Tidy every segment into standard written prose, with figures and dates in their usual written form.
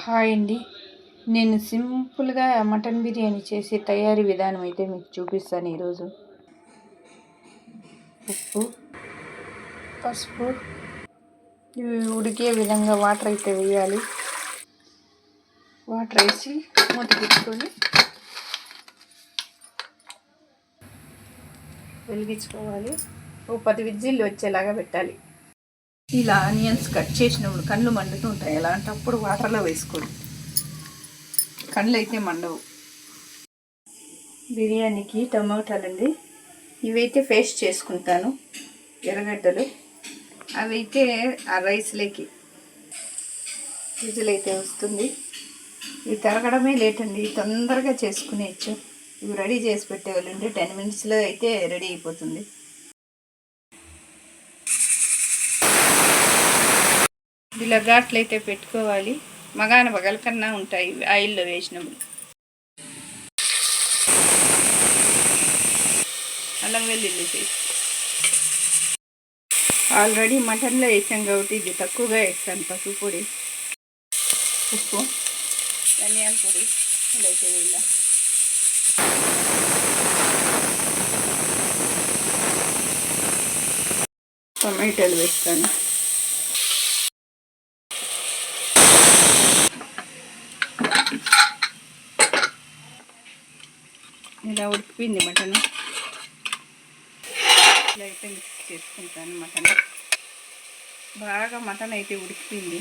Hi అండి. నేను సింపుల్గా మటన్ బిర్యానీ చేసే తయారీ విధానం అయితే మీకు చూపిస్తాను ఈరోజు. ఉప్పు, పసుపు, ఇవి ఉడికే విధంగా వాటర్ అయితే వేయాలి. వాటర్ వేసి మూత పెట్టుకొని వెలిగించుకోవాలి. ఓ 10 విజిల్లు వచ్చేలాగా పెట్టాలి. ఇలా ఆనియన్స్ కట్ చేసినప్పుడు కళ్ళు మండుతూ ఉంటాయి. అలాంటప్పుడు వాటర్లో వేసుకోండి, కళ్ళు అయితే మండవు. బిర్యానీకి టమాటాలండి, ఇవైతే పేస్ట్ చేసుకుంటాను. ఎర్రగడ్డలు అవైతే ఆ రైస్లోకి విజిల్ అయితే వస్తుంది. ఇవి తరగడమే లేట్ అండి, తొందరగా చేసుకునేయచ్చు. ఇవి రెడీ చేసి పెట్టేవాళ్ళండి 10 మినిట్స్లో అయితే రెడీ అయిపోతుంది. ఇలా ఘాట్లు అయితే పెట్టుకోవాలి. మగాన పగల కన్నా ఉంటాయి ఆయిల్లో వేసినప్పుడు. అల్లం వెల్లుల్లి పేస్ట్ ఆల్రెడీ మటన్లో వేసాం కాబట్టి ఇది తక్కువగా వేస్తాను. పసుపు పొడి, ఉప్పు, ధనియాల పొడి అయితే వేయాలి. టొమాటోలు వేస్తాను. ఇలా ఉడికిపోయింది మటన్. ఇలా అయితే మిక్స్ చేసుకుంటాను. మటన్ అయితే ఉడికిపోయింది,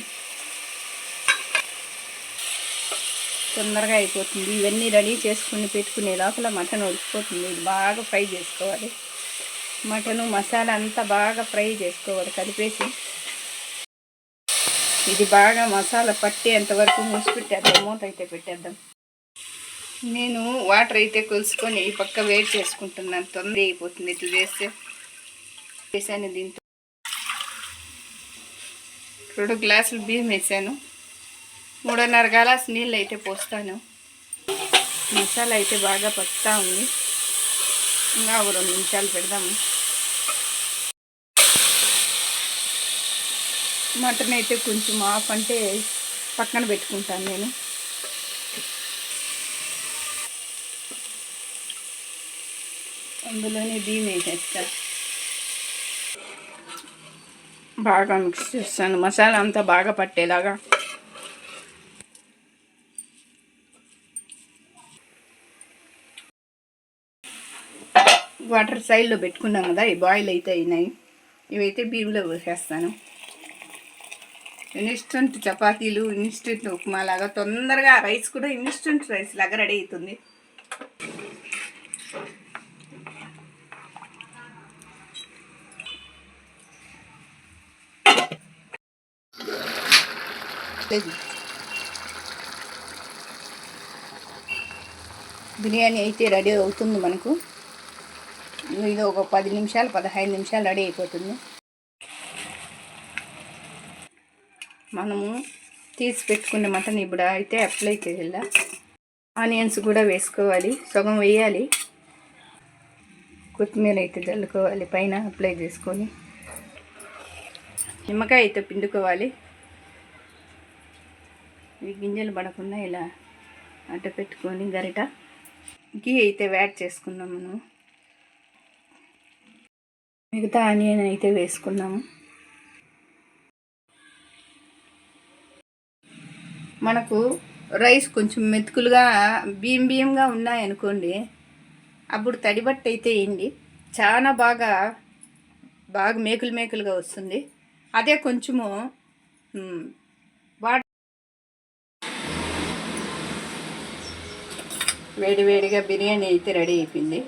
తొందరగా అయిపోతుంది. ఇవన్నీ రెడీ చేసుకుని పెట్టుకునే లోపల మటన్ ఉడికిపోతుంది. ఇది బాగా ఫ్రై చేసుకోవాలి. మటను మసాలా అంతా బాగా ఫ్రై చేసుకోవాలి కలిపేసి. ఇది బాగా మసాలా పట్టేంతవరకు మూసి పెట్టేద్దాం. మూత అయితే పెట్టేద్దాం. నేను వాటర్ అయితే కొలుసుకొని ఈ పక్క వేడి చేసుకుంటున్నాను. తొందర అయిపోతుంది ఇట్లా వేసాను. దీంతో 2 గ్లాసులు బియ్యం వేసాను. 3.5 గ్లాసు నీళ్ళు అయితే పోస్తాను. మసాలా అయితే బాగా పట్టుతా ఉంది. ఇంకా 2 నిమిషాలు పెడదాము. మటన్ అయితే కొంచెం ఆఫ్ అంటే పక్కన పెట్టుకుంటాను నేను. అందులోనే బియ్యం వేసేస్తాను. బాగా మిక్స్ చేస్తాను, మసాలా అంతా బాగా పట్టేలాగా. వాటర్ సైడ్లో పెట్టుకున్నాం కదా, ఈ బాయిల్ అయితే అయినాయి. ఇవైతే బియ్యంలో వేసేస్తాను. ఇన్స్టెంట్ చపాతీలు, ఇన్స్టెంట్ ఉప్మా లాగా తొందరగా రైస్ కూడా ఇన్స్టెంట్ రైస్ లాగా రెడీ అవుతుంది. బిర్యానీ అయితే రెడీ అవుతుంది మనకు. ఇది ఒక 10 నిమిషాలు 15 నిమిషాలు రెడీ అయిపోతుంది. మనము తీసి పెట్టుకున్న మటన్ ఇప్పుడు అయితే అప్లై చేయాలి. ఆనియన్స్ కూడా వేసుకోవాలి, సగం వేయాలి. కొత్తిమీర అయితే చల్లుకోవాలి పైన అప్లై చేసుకొని. నిమ్మకాయ అయితే పిండుకోవాలి. ఇవి గింజలు పడకుండా ఇలా అడ్డ పెట్టుకొని గరిట గీ అయితే యాడ్ చేసుకున్నాము. మనం మిగతా ఆనియన్ అయితే వేసుకున్నాము. మనకు రైస్ కొంచెం మెతుకులుగా బియ్యంగా ఉన్నాయనుకోండి, అప్పుడు తడిబట్ట అయితే వేయండి. చాలా బాగా మేకులుగా వస్తుంది. అదే కొంచెము వేడివేడిగా బిర్యానీ అయితే రెడీ అయిపోయింది.